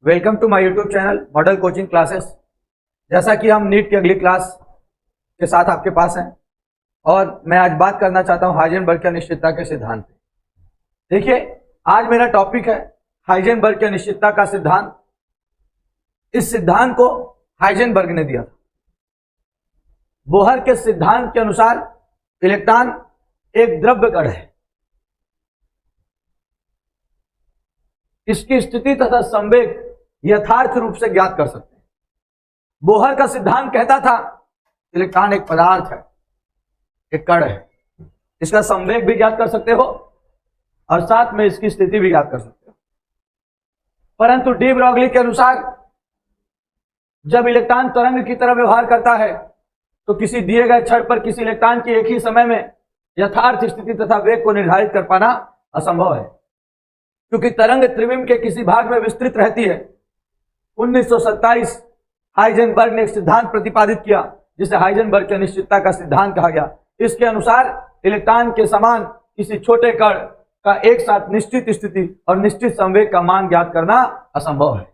Welcome to my YouTube channel model coaching classes. जैसा कि हम नीट की अगली क्लास के साथ आपके पास हैं और मैं आज बात करना चाहता हूं हाइजेनबर्ग की अनिश्चितता के सिद्धांत पे। देखिए, आज मेरा टॉपिक है हाइजेनबर्ग की अनिश्चितता का सिद्धांत। इस सिद्धांत को हाइजेनबर्ग ने दिया था। बोहर के सिद्धांत के अनुसार इलेक्ट्रॉन एक द्रव्य कण है। इसकी स्थिति तथा संवेग यथार्थ रूप से ज्ञात कर सकते हैं। बोहर का सिद्धांत कहता था इलेक्ट्रॉन एक पदार्थ है, एक कण है, इसका संवेग भी ज्ञात कर सकते हो और साथ में इसकी स्थिति भी ज्ञात कर सकते हो। परंतु डी ब्रॉगली के अनुसार जब इलेक्ट्रॉन तरंग की तरह व्यवहार करता है तो किसी दिए गए क्षण पर किसी इलेक्ट्रॉन की एक ही समय में यथार्थ स्थिति तथा वेग को निर्धारित कर पाना असंभव है, क्योंकि तरंग त्रिविम के किसी भाग में विस्तृत रहती है। 1927 हाइजेनबर्ग ने एक सिद्धांत प्रतिपादित किया जिसे हाइजेनबर्ग की अनिश्चितता का सिद्धांत कहा गया। इसके अनुसार इलेक्ट्रॉन के समान किसी छोटे कण का एक साथ निश्चित स्थिति और निश्चित संवेग का मान ज्ञात करना असंभव है।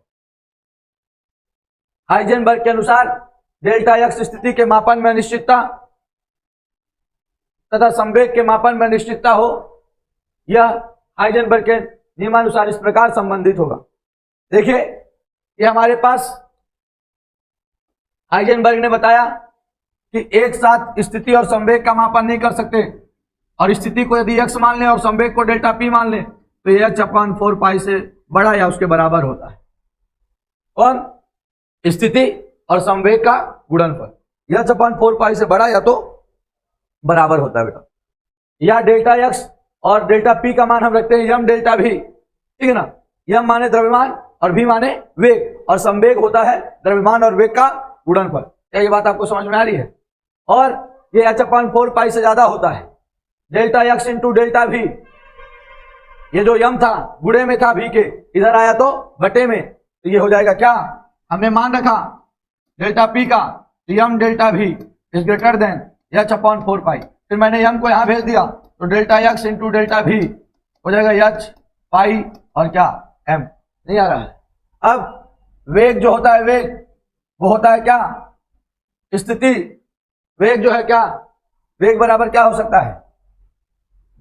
हाइजेनबर्ग के अनुसार डेल्टा एक्स स्थिति के मापन में अनिश्चितता तथा संवेग के मापन में अनिश्चितता हो, यह हाइजेनबर्ग के नियमानुसार इस प्रकार संबंधित होगा। देखिए, ये हमारे पास हाइजेनबर्ग ने बताया कि एक साथ स्थिति और संवेग का मापन नहीं कर सकते, और स्थिति को यदि x मान लें और संवेग को डेल्टा p मान लें तो यह h/4 पाई से बड़ा या उसके बराबर होता है। और स्थिति और संवेग का गुणनफल यह h/4 पाई से बड़ा या तो बराबर होता है बेटा। या डेल्टा x और डेल्टा p का मान हम रखते हैं यम डेल्टा v, ठीक है ना। यम माने द्रव्यमान और v माने वेग, और संवेग होता है द्रव्यमान और वेग का गुणनफल। क्या ये बात आपको समझ में आ रही है? और ये h/4 पाई से ज्यादा होता है। Delta x into delta v, ये जो यम था गुणे में था v के, इधर आया तो बटे में, तो ये हो जाएगा क्या, हमने मान रखा डेल्टा p का, m delta v is greater than h/4 pi. फिर मैंने यम को यहां भेज दिया तो delta x into delta v हो जाएगा h पाई और क्या m। नहीं आ रहा है? अब वेग जो होता है, वेग वो होता है क्या, स्थिति। वेग जो है क्या, वेग बराबर क्या हो सकता है,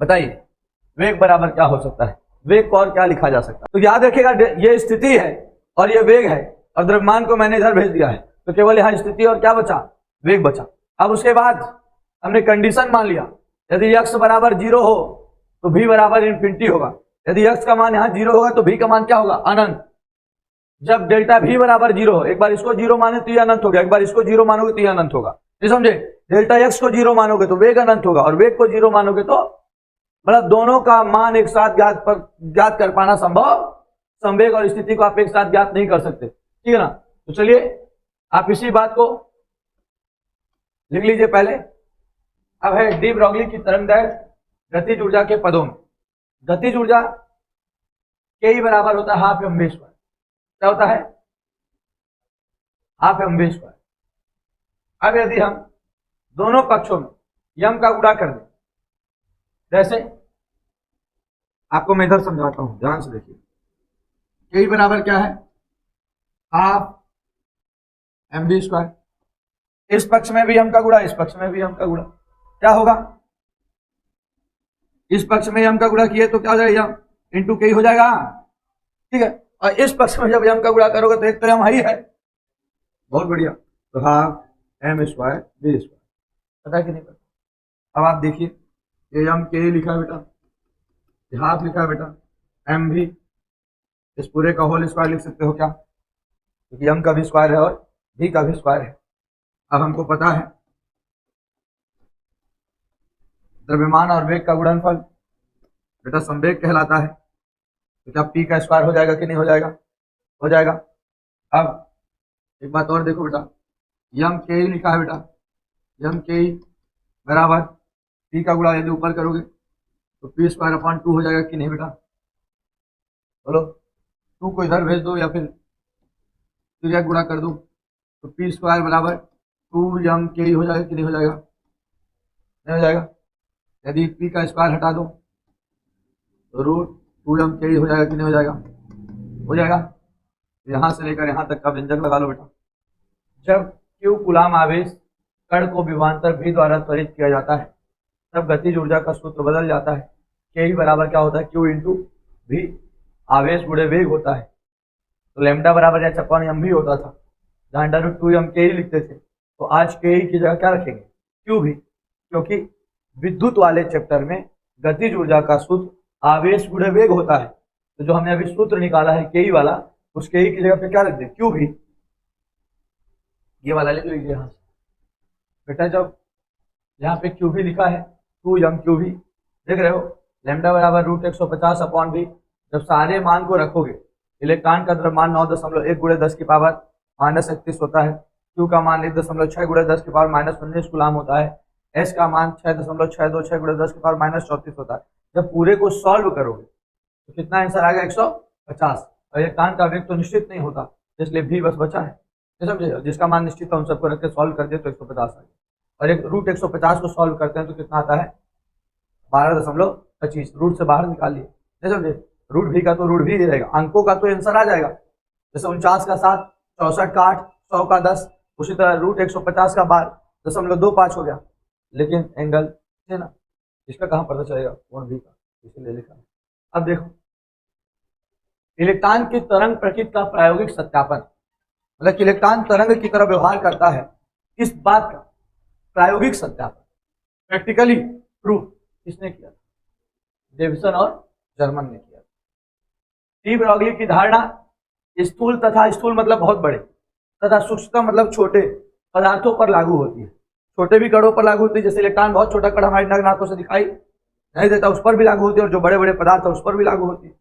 बताइए, वेग बराबर क्या हो सकता है? वेग को और क्या लिखा जा सकता है? तो याद रखिएगा, ये स्थिति है और ये वेग है, और द्रव्यमान को मैंने इधर भेज दिया है, तो केवल यहां स्थिति और क्या बचा, वेग बचा। अब उसके बाद हमने कंडीशन मान लिया, यदि x बराबर 0 हो तो v बराबर इन्फिनिटी होगा। यदि x का मान यहाँ 0 होगा तो v का मान क्या होगा, अनंत। जब डेल्टा v बराबर 0 हो, एक बार इसको 0 माने तो ये अनंत हो गया, एक बार इसको 0 मानोगे तो ये अनंत होगा। ये समझे? डेल्टा x को 0 मानोगे तो वेग अनंत होगा, और वेग को 0 मानोगे तो मतलब दोनों का मान एक साथ ज्ञात कर पाना संभव, संवेग और स्थिति को आप एक साथ ज्ञात नहीं कर सकते, ठीक है ना। तो चलिए आप इसी बात को लिख लीजिए पहले। अब है डी ब्रॉगली की तरंगदैर्घ्य गतिज ऊर्जा के पदों में। गतिज ऊर्जा के बराबर होता है हाफ mv स्क्वायर। क्या होता है? Half mv square. अब यदि हम दोनों पक्षों में यम का गुणा कर दें, जैसे आपको मैं इधर समझाता हूं, ध्यान से देखिए। के बराबर क्या है, हाफ mv स्क्वायर। इस पक्ष में भी यम का गुणा, इस पक्ष में भी यम का गुणा। क्या होगा, इस पक्ष में यम का गुणा किए तो क्या हो जाएगा, यम इंटू के हो जाएगा, ठीक है। और इस पक्ष में जब यम का गुणा करोगे तो एक तो यम ही है, बहुत बढ़िया, तो half m square v square. पता है कि नहीं पता? अब आप देखिए, ये यम के लिखा है बेटा, हाफ लिखा है बेटा, एम भी, इस पूरे का होल स्क्वायर लिख सकते हो क्या, क्योंकि यम का भी स्क्वायर है और भी का भी स्क्वायर है। अब हमको पता है द्रव्यमान और वेग का गुणनफल बेटा संवेग कहलाता है, तो क्या p का स्क्वायर हो जाएगा कि नहीं हो जाएगा? हो जाएगा। अब एक बात और देखो बेटा, यम के लिखा है बेटा, यम के बराबर p का गुणा यदि ऊपर करोगे तो p स्क्वायर अपॉन 2 हो जाएगा कि नहीं बेटा? बोलो, 2 को इधर भेज दो या फिर तिर्यक गुणा कर दो तो p स्क्वायर बराबर 2 यम के हो जाएगा कि नहीं हो जाएगा? नहीं हो जाएगा। यदि p का स्क्वायर हटा दो तो रूट 2m के हो जाएगा कि नहीं हो जाएगा? हो जाएगा। यहां से लेकर यहां तक का व्यंजक लगा लो बेटा। जब Q कूलाम आवेश कण को विभवांतर V द्वारा त्वरित किया जाता है तब गतिज ऊर्जा का सूत्र बदल जाता है। K बराबर क्या होता है, Q इंटू V, आवेश गुणे वेग होता है। तो लैम्डा बराबर एच अपॉन एम भी होता था, जहां अंडर रूट 2 हम के ही लिखते थे। तो आज के ही की जगह क्या रखेंगे, क्यू भी, क्योंकि विद्युत वाले चैप्टर में गतिज ऊर्जा का सूत्र आवेश गुणे वेग होता है। तो जो हमने अभी सूत्र निकाला है के ही वाला, उस के ही की जगह पे क्या रख दे, क्यू भी, ये वाला लिख लीजिए यहाँ से बेटा। जब यहाँ पे क्यू भी लिखा है, 2m क्यू भी, देख रहे हो, लैम्डा बराबर रूट 150 अपॉन भी। जब सारे मान को रखोगे, इलेक्ट्रॉन का द्रव्यमान 9.1 गुणे 10 की पावर -31 होता है, क्यू का मान 1.6 गुणे 10 की पावर -19 कूलाम होता है, एस का मान 6.626 गुणे 10 की पावर -34 होता है। जब पूरे को सॉल्व करोगे तो कितना आंसर आ गया, 150। और इलेक्ट्रॉन का वेग तो निश्चित नहीं होता, इसलिए भी बस बचा है, समझे, जिसका मान निश्चित है उन सबको रख के सॉल्व कर दिए तो 150 आ गया। और एक रूट 150 को सॉल्व करते हैं तो कितना आता है, 12.25, रूट से बाहर निकाल लिए, नहीं समझे, रूट भी का तो रूट भी रहेगा, अंकों का तो आंसर आ जाएगा। जैसे 49 का 7, 64 का 8, 100 का 10, उसी तरह रूट 150 का 12.25 हो गया। लेकिन एंगल है ना, इसका कहाँ पता चलेगा, कोण भी का, इसीलिए लिखा है। अब देखो, इलेक्ट्रॉन की तरंग प्रकृति का प्रायोगिक सत्यापन, मतलब कि इलेक्ट्रॉन तरंग की तरह व्यवहार करता है, इस बात का प्रायोगिक सत्यापन, प्रैक्टिकली प्रूफ किसने किया, डेविसन और जर्मन ने किया। डी ब्रॉगली की धारणा स्थूल तथा, स्थूल मतलब बहुत बड़े, तथा सूक्ष्म मतलब छोटे पदार्थों पर लागू होती है। छोटे भी कणों पर लागू होती है, जैसे इलेक्ट्रॉन बहुत छोटा कण हमारी नग्न आंखों से दिखाई नहीं देता, उस पर भी लागू होती है, और जो बड़े बड़े पदार्थ है उस पर भी लागू होती है।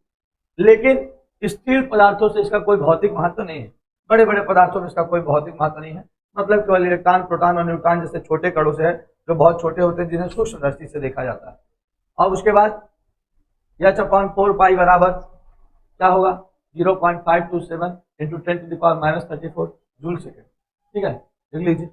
लेकिन स्थिर पदार्थों से इसका कोई भौतिक महत्व नहीं है, बड़े बड़े पदार्थों में इसका कोई भौतिक महत्व नहीं है, मतलब केवल इलेक्ट्रॉन, प्रोटॉन और न्यूट्रॉन जैसे छोटे कणों से है, जो बहुत छोटे होते हैं, जिन्हें सूक्ष्म दृष्टि से देखा जाता है। और उसके बाद h/4 पाई बराबर क्या होगा, 0.527 × 10⁻34 जूल सेकेंड, ठीक है, लिख लीजिए।